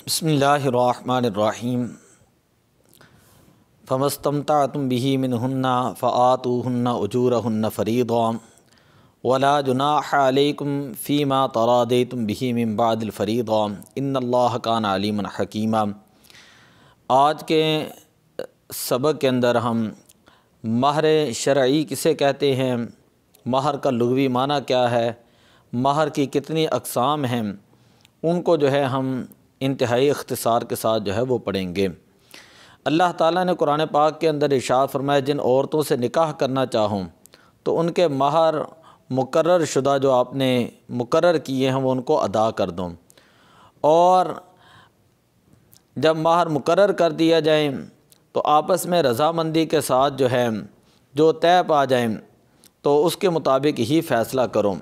بسم اللہ الرحمن الرحیم فمستمتعتم به منہن فآتوہن اجورہن فریضا ولا جناح علیکم فیما تراضیتم به من بعد الفریضا ان اللہ کان علیما حکیما۔ آج کے سبق کے اندر ہم مہر شرعی کسے کہتے ہیں، مہر کا لغوی معنی کیا ہے، مہر کی کتنی اقسام ہیں، ان کو ہم انتہائی اختصار کے ساتھ وہ پڑھیں گے۔ اللہ تعالیٰ نے قرآن پاک کے اندر ارشاد فرمایا جن عورتوں سے نکاح کرنا چاہوں تو ان کے مہر مقرر شدہ جو آپ نے مقرر کیے ہیں وہ ان کو ادا کر دوں، اور جب مہر مقرر کر دیا جائے تو آپس میں رضامندی کے ساتھ جو طے پا جائیں تو اس کے مطابق ہی فیصلہ کرو۔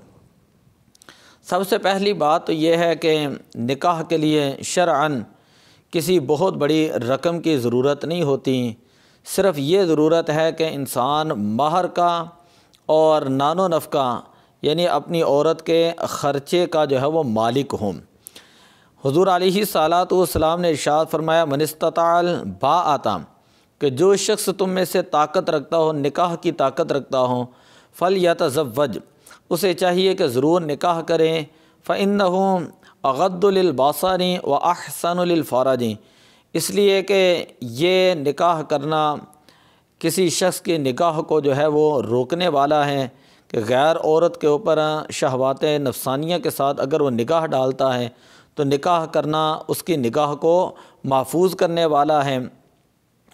سب سے پہلی بات تو یہ ہے کہ نکاح کے لیے شرعاً کسی بہت بڑی رقم کی ضرورت نہیں ہوتی، صرف یہ ضرورت ہے کہ انسان مہر کا اور نان و نفقہ یعنی اپنی عورت کے خرچے کا وہ مالک ہوں۔ حضور علیہ الصلاۃ والسلام نے ارشاد فرمایا من استطاع الباءۃ کہ جو شخص تم میں سے طاقت رکھتا ہو، نکاح کی طاقت رکھتا ہو، فلیتزوج اسے چاہیے کہ ضرور نکاح کریں، فإنہ اغض للبصر واحسن للفرج، اس لیے کہ یہ نکاح کرنا کسی شخص کی نگاہ کو وہ روکنے والا ہے کہ غیر عورت کے اوپر شہوات نفسانیہ کے ساتھ اگر وہ نگاہ ڈالتا ہے تو نکاح کرنا اس کی نگاہ کو محفوظ کرنے والا ہے،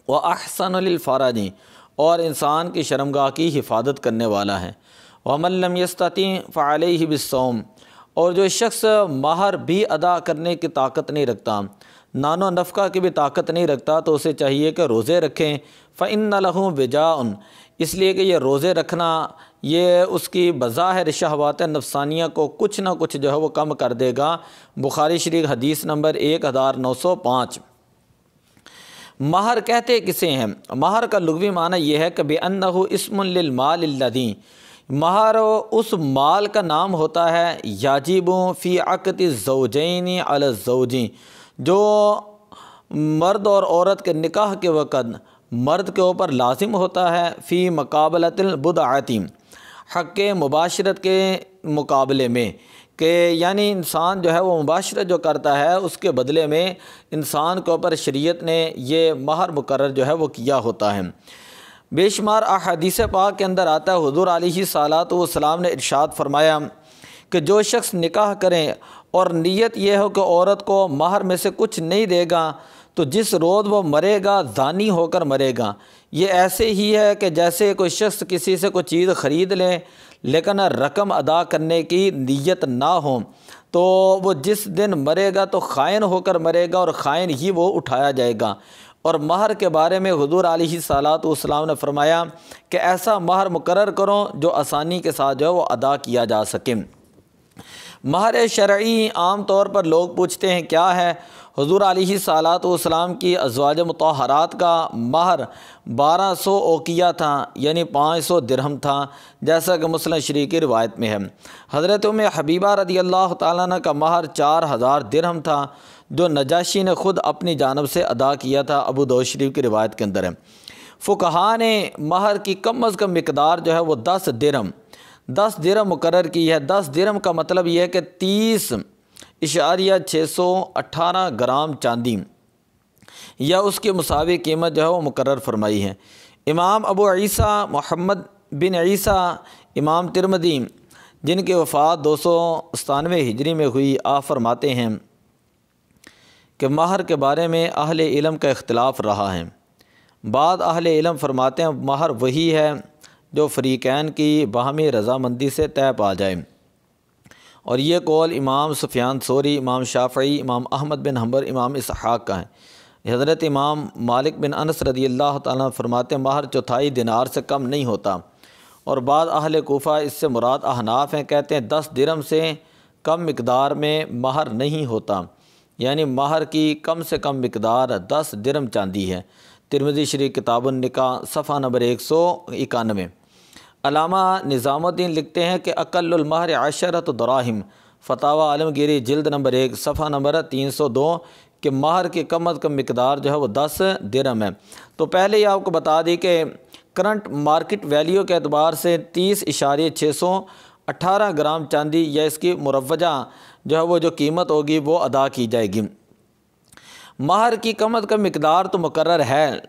واحسن للفرج اور انسان کی شرمگاہ کی حفاظت کرنے والا ہے، ومن لم یستطع فعلیہ بالصوم اور جو شخص مہر بھی ادا کرنے کی طاقت نہیں رکھتا، نان و نفقہ کی بھی طاقت نہیں رکھتا، تو اسے چاہیے کہ روزے رکھیں، فإن لہ وجاء اس لیے کہ یہ روزے رکھنا یہ اس کی بظاہر شہوات نفسانیہ کو کچھ نہ کچھ وہ کم کر دے گا۔ بخاری شریف حدیث نمبر 1905۔ مہر کہتے کسے ہیں؟ مہر کا لغوی معنی یہ ہے کہ بِأَنَّهُ اسم للمال الذی، مہر اس مال کا نام ہوتا ہے یاجب فی عقد الزوجین علی الزوج جو مرد اور عورت کے نکاح کے وقت مرد کے اوپر لازم ہوتا ہے، فی مقابلۃ البضاعۃ حق مباشرت کے مقابلے میں، کہ یعنی انسان وہ مباشرت جو کرتا ہے اس کے بدلے میں انسان کے اوپر شریعت نے یہ مہر مقرر وہ کیا ہوتا ہے۔ بے شمار احادیث پاک کے اندر آتا ہے، حضور علیہ الصلاۃ والسلام نے ارشاد فرمایا کہ جو شخص نکاح کریں اور نیت یہ ہو کہ عورت کو مہر میں سے کچھ نہیں دے گا تو جس روز وہ مرے گا زانی ہو کر مرے گا۔ یہ ایسے ہی ہے کہ جیسے کوئی شخص کسی سے کوئی چیز خرید لے لیکن رقم ادا کرنے کی نیت نہ ہو تو وہ جس دن مرے گا تو خائن ہو کر مرے گا اور خائن ہی وہ اٹھایا جائے گا۔ اور مہر کے بارے میں حضور علیہ الصلاۃ والسلام نے فرمایا کہ ایسا مہر مقرر کرو جو آسانی کے ساتھ وہ ادا کیا جا سکے۔ مہر شرعی عام طور پر لوگ پوچھتے ہیں کیا ہے؟ حضور علیہ الصلاۃ والسلام کی ازواج مطہرات کا مہر 1200 اوقیہ تھا، یعنی 500 درہم تھا، جیسا کہ مسلم شریف کی روایت میں ہے۔ حضرت ام حبیبہ رضی اللہ تعالیٰ عنہ کا مہر 4000 درہم تھا جو نجاشی نے خود اپنی جانب سے ادا کیا تھا، ابو داؤد شریف کی روایت کے اندر ہے۔ فقہاء نے مہر کی کم از کم مقدار وہ 10 درہم مقرر کی ہے۔ 10 درہم کا مطلب یہ ہے کہ 30.618 گرام چاندی یا اس کے مساوی قیمت وہ مقرر فرمائی ہے۔ امام ابو عیسیٰ محمد بن عیسیٰ امام ترمذی جن کی وفات 297 ہجری میں ہوئی، آپ فرماتے ہیں کہ مہر کے بارے میں اہل علم کا اختلاف رہا ہے۔ بعض اہل علم فرماتے ہیں مہر وہی ہے جو فریقین کی باہمی رضامندی سے طے پا جائے، اور یہ قول امام سفیان ثوری، امام شافعی، امام احمد بن حنبل، امام اسحاق کا ہے۔ حضرت امام مالک بن انس رضی اللہ تعالیٰ فرماتے ہیں مہر 4 دینار سے کم نہیں ہوتا، اور بعض اہل کوفہ اس سے مراد احناف ہیں، کہتے ہیں 10 درہم سے کم مقدار میں مہر نہیں ہوتا، یعنی مہر کی کم سے کم مقدار 10 درہم چاندی ہے۔ ترمذی شریف کتاب النکاح صفحہ نمبر 191۔ علامہ نظام الدین لکھتے ہیں کہ اقل المہر 10 دراہم، فتاوی عالمگیری جلد نمبر 1 صفحہ نمبر 302، کہ مہر کی کم از کم مقدار جو ہے وہ 10 درہم ہے۔ تو پہلے ہی آپ کو بتا دی کہ کرنٹ مارکیٹ ویلیو کے اعتبار سے 30.618 گرام چاندی یا اس کی مروجہ جو ہے وہ جو قیمت ہوگی وہ ادا کی جائے گی۔ مہر کی کم از کم مقدار تو مقرر ہے،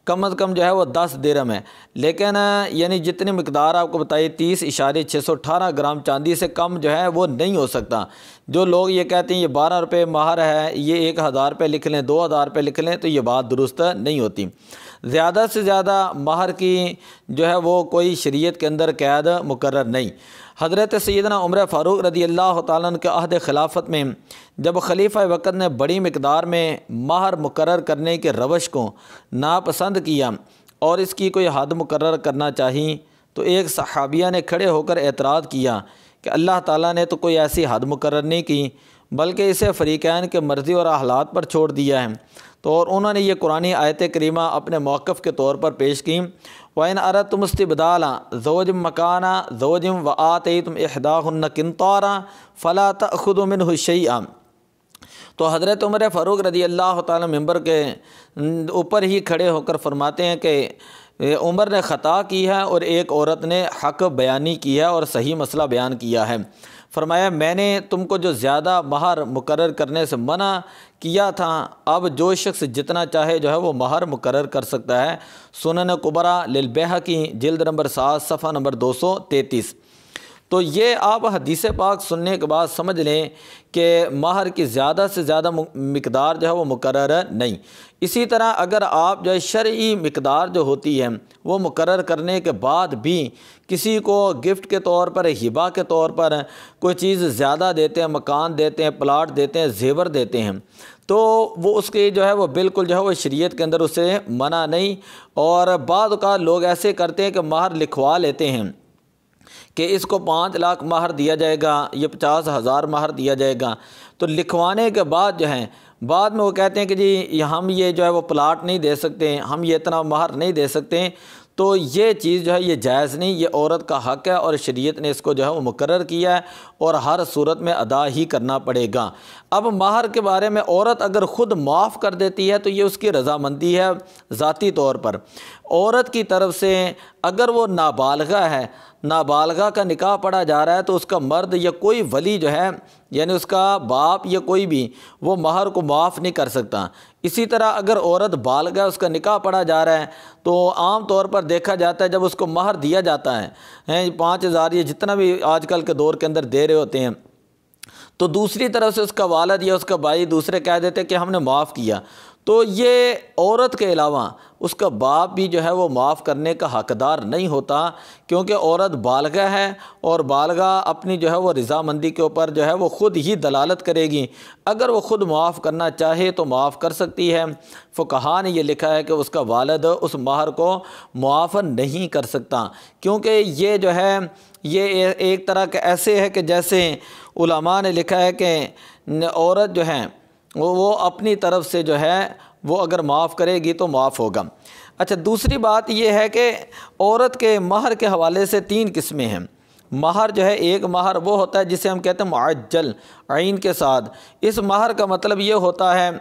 کم از کم جو ہے وہ 10 درہم ہے، لیکن یعنی جتنی مقدار آپ کو بتائی 30.618 گرام چاندی سے کم جو ہے وہ نہیں ہو سکتا۔ جو لوگ یہ کہتے ہیں یہ 12 روپے مہر ہے، یہ 1000 روپے لکھ لیں، 2000 روپے لکھ لیں، تو یہ بات درست نہیں ہوتی۔ زیادہ سے زیادہ مہر کی جو ہے وہ کوئی شریعت کے اندر قید مقرر نہیں۔ حضرت سیدنا عمر فاروق رضی اللہ تعالیٰ عنہ کے عہد خلافت میں جب خلیفہ وقت نے بڑی مقدار میں مہر مقرر کرنے کے روش کو ناپسند کیا اور اس کی کوئی حد مقرر کرنا چاہی، تو ایک صحابیہ نے کھڑے ہو کر اعتراض کیا کہ اللہ تعالیٰ نے تو کوئی ایسی حد مقرر نہیں کی، بلکہ اسے فریقین کے مرضی اور حالات پر چھوڑ دیا ہے۔ تو اور انہوں نے یہ قرآنی آیت کریمہ اپنے موقف کے طور پر پیش کی، وَإِنْ أَرَدْتُمُ اسْتِبْدَالَ زَوْجٍ مَّكَانَ زَوْجٍ وَآتَيْتُمْ إِحْدَاهُنَّ قِنطَارًا فَلَا تَأْخُذُوا مِنْهُ شَيْئًا۔ تو حضرت عمر فاروق رضی اللہ تعالیٰ ممبر کے اوپر ہی کھڑے ہو کر فرماتے ہیں کہ عمر نے خطا کی ہے اور ایک عورت نے حق بیانی کی ہے اور صحیح مسئلہ بیان کیا ہے۔ فرمایا میں نے تم کو جو زیادہ مہر مقرر کرنے سے منع کیا تھا، اب جو شخص جتنا چاہے جو ہے وہ مہر مقرر کر سکتا ہے۔ سنن کبریٰ للبیہقی جلد نمبر 7 صفحہ نمبر 233۔ تو یہ آپ حدیث پاک سننے کے بعد سمجھ لیں کہ مہر کی زیادہ سے زیادہ مقدار جو ہے وہ مقرر نہیں۔ اسی طرح اگر آپ جو ہے شرعی مقدار جو ہوتی ہے وہ مقرر کرنے کے بعد بھی کسی کو گفٹ کے طور پر، ہبہ کے طور پر کوئی چیز زیادہ دیتے ہیں، مکان دیتے ہیں، پلاٹ دیتے ہیں، زیور دیتے ہیں، تو وہ اس کی جو ہے وہ بالکل جو ہے وہ شریعت کے اندر اسے منع نہیں۔ اور بعض اوقات لوگ ایسے کرتے ہیں کہ مہر لکھوا لیتے ہیں کہ اس کو 5 لاکھ مہر دیا جائے گا، یہ 50,000 مہر دیا جائے گا، تو لکھوانے کے بعد جو ہے بعد میں وہ کہتے ہیں کہ جی ہم یہ جو ہے وہ پلاٹ نہیں دے سکتے، ہم یہ اتنا مہر نہیں دے سکتے۔ تو یہ چیز جو ہے یہ جائز نہیں، یہ عورت کا حق ہے اور شریعت نے اس کو جو ہے وہ مقرر کیا ہے اور ہر صورت میں ادا ہی کرنا پڑے گا۔ اب مہر کے بارے میں عورت اگر خود معاف کر دیتی ہے تو یہ اس کی رضامندی ہے ذاتی طور پر۔ عورت کی طرف سے اگر وہ نابالغہ ہے، نابالغہ کا نکاح پڑھا جا رہا ہے، تو اس کا مرد یا کوئی ولی جو ہے یعنی اس کا باپ یا کوئی بھی وہ مہر کو معاف نہیں کر سکتا۔ اسی طرح اگر عورت بالغ ہے، اس کا نکاح پڑھا جا رہا ہے، تو عام طور پر دیکھا جاتا ہے جب اس کو مہر دیا جاتا ہے 5,000 یہ جتنا بھی آج کل کے دور کے اندر دے رہے ہوتے ہیں، تو دوسری طرف سے اس کا والد یا اس کا بھائی دوسرے کہہ دیتے ہیں کہ ہم نے معاف کیا، تو یہ عورت کے علاوہ اس کا باپ بھی جو ہے وہ معاف کرنے کا حقدار نہیں ہوتا، کیونکہ عورت بالغہ ہے اور بالغہ اپنی جو ہے وہ رضامندی کے اوپر جو ہے وہ خود ہی دلالت کرے گی۔ اگر وہ خود معاف کرنا چاہے تو معاف کر سکتی ہے۔ فقہا نے یہ لکھا ہے کہ اس کا والد اس مہر کو معاف نہیں کر سکتا، کیونکہ یہ جو ہے یہ ایک طرح کا ایسے ہے کہ جیسے علماء نے لکھا ہے کہ عورت جو ہے وہ اپنی طرف سے جو ہے وہ اگر معاف کرے گی تو معاف ہوگا۔ اچھا، دوسری بات یہ ہے کہ عورت کے مہر کے حوالے سے 3 قسمیں ہیں۔ مہر جو ہے ایک مہر وہ ہوتا ہے جسے ہم کہتے ہیں معجل عین کے ساتھ۔ اس مہر کا مطلب یہ ہوتا ہے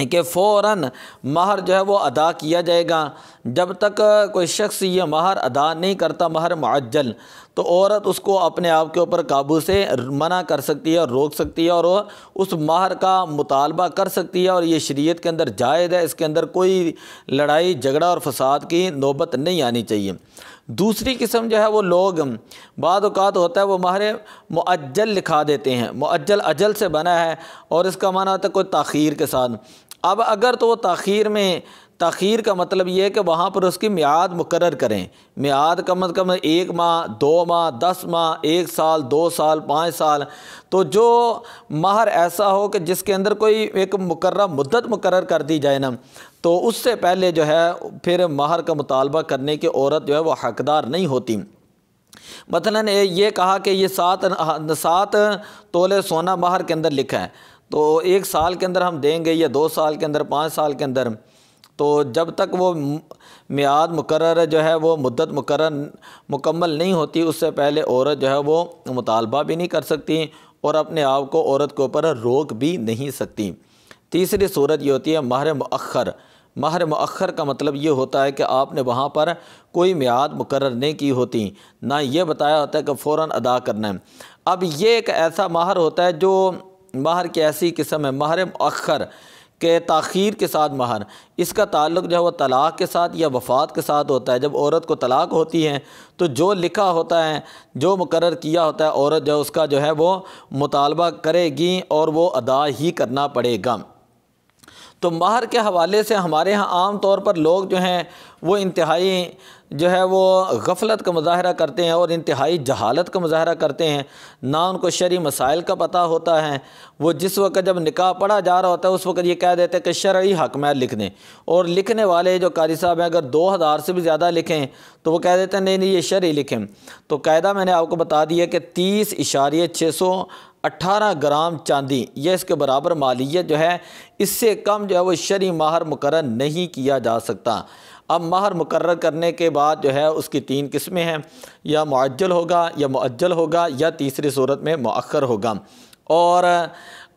کہ فوراً مہر جو ہے وہ ادا کیا جائے گا۔ جب تک کوئی شخص یہ مہر ادا نہیں کرتا، مہر معجل، تو عورت اس کو اپنے آپ کے اوپر قابو سے منع کر سکتی ہے اور روک سکتی ہے اور وہ اس مہر کا مطالبہ کر سکتی ہے، اور یہ شریعت کے اندر جائز ہے۔ اس کے اندر کوئی لڑائی جھگڑا اور فساد کی نوبت نہیں آنی چاہیے۔ دوسری قسم جو ہے وہ لوگ بعض اوقات ہوتا ہے وہ مہر معجل لکھا دیتے ہیں، معجل اجل سے بنا ہے اور اس کا معنی ہوتا ہے کوئی تاخیر کے ساتھ۔ اب اگر تو وہ تاخیر کا مطلب یہ ہے کہ وہاں پر اس کی میعاد مقرر کریں، میعاد کم از کم 1 ماہ، 2 ماہ، 10 ماہ، 1 سال، 2 سال، 5 سال، تو جو مہر ایسا ہو کہ جس کے اندر کوئی ایک مقررہ مدت مقرر کر دی جائے نا، تو اس سے پہلے جو ہے پھر مہر کا مطالبہ کرنے کی عورت جو ہے وہ حقدار نہیں ہوتی۔ مثلاً یہ کہا کہ یہ 7 تولے سونا مہر کے اندر لکھا ہے، تو 1 سال کے اندر ہم دیں گے یا 2 سال کے اندر، 5 سال کے اندر، تو جب تک وہ میعاد مقرر جو ہے وہ مدت مقرر مکمل نہیں ہوتی، اس سے پہلے عورت جو ہے وہ مطالبہ بھی نہیں کر سکتی اور اپنے آپ کو عورت کے اوپر روک بھی نہیں سکتی۔ تیسری صورت یہ ہوتی ہے مہر مؤخر۔ مہر مؤخر کا مطلب یہ ہوتا ہے کہ آپ نے وہاں پر کوئی میعاد مقرر نہیں کی ہوتی، نہ یہ بتایا ہوتا ہے کہ فوراً ادا کرنا ہے۔ اب یہ ایک ایسا مہر ہوتا ہے جو مہر کی ایسی قسم ہے، مہر مؤخر کہ تاخیر کے ساتھ مہر، اس کا تعلق جو ہے وہ طلاق کے ساتھ یا وفات کے ساتھ ہوتا ہے۔ جب عورت کو طلاق ہوتی ہے تو جو لکھا ہوتا ہے، جو مقرر کیا ہوتا ہے، عورت جو اس کا جو ہے وہ مطالبہ کرے گی اور وہ ادا ہی کرنا پڑے گا۔ تو مہر کے حوالے سے ہمارے ہاں عام طور پر لوگ جو ہیں وہ انتہائی جو ہے وہ غفلت کا مظاہرہ کرتے ہیں اور انتہائی جہالت کا مظاہرہ کرتے ہیں، نہ ان کو شرعی مسائل کا پتہ ہوتا ہے۔ وہ جس وقت جب نکاح پڑھا جا رہا ہوتا ہے اس وقت یہ کہہ دیتے ہیں کہ شرعی حق میں لکھ دیں، اور لکھنے والے جو قاری صاحب ہیں اگر 2000 سے بھی زیادہ لکھیں تو وہ کہہ دیتے ہیں نہیں نہیں یہ شرعی لکھیں۔ تو قاعدہ میں نے آپ کو بتا دیا کہ 30.618 گرام چاندی یہ اس کے برابر مالیت جو ہے، اس سے کم جو ہے وہ شرعی مہر مقرر نہیں کیا جا سکتا۔ اب مہر مقرر کرنے کے بعد جو ہے اس کی 3 قسمیں ہیں، یا معجل ہوگا یا مؤجل ہوگا یا تیسری صورت میں مؤخر ہوگا۔ اور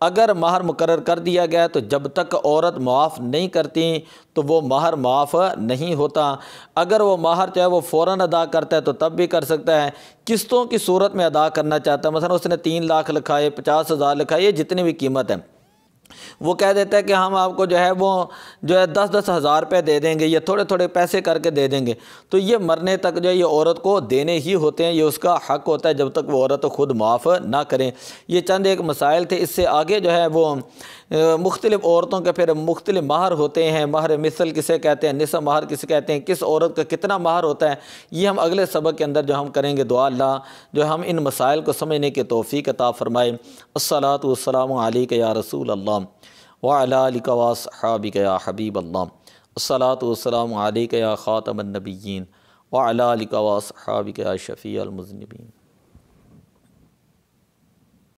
اگر مہر مقرر کر دیا گیا تو جب تک عورت معاف نہیں کرتی تو وہ مہر معاف نہیں ہوتا۔ اگر وہ مہر چاہے وہ فوراً ادا کرتا ہے تو تب بھی کر سکتا ہے، قسطوں کی صورت میں ادا کرنا چاہتا ہے، مثلا اس نے 3 لاکھ لکھا ہے، 50,000 لکھا ہے، یہ جتنی بھی قیمت ہے، وہ کہہ دیتا ہے کہ ہم آپ کو جو ہے وہ جو ہے 10-10 ہزار روپے دے دیں گے، یہ تھوڑے تھوڑے پیسے کر کے دے دیں گے، تو یہ مرنے تک جو ہے یہ عورت کو دینے ہی ہوتے ہیں، یہ اس کا حق ہوتا ہے جب تک وہ عورت خود معاف نہ کریں۔ یہ چند ایک مسائل تھے، اس سے آگے جو ہے وہ مختلف عورتوں کے پھر مختلف مہر ہوتے ہیں، مہر مثل کسے کہتے ہیں، نصف مہر کسے کہتے ہیں، کس عورت کا کتنا مہر ہوتا ہے، یہ ہم اگلے سبق کے اندر جو ہم کریں گے۔ دعا اللہ جو ہم ان مسائل کو سمجھنے کی توفیق عطا فرمائے۔ الصلاۃ والسلام علیک یا رسول اللہ وعلی آلک واصحابک یا حبیب اللہ، الصلاۃ والسلام علیک یا خاتم النبیین وعلی آلک واصحابک یا شفیع المذنبین۔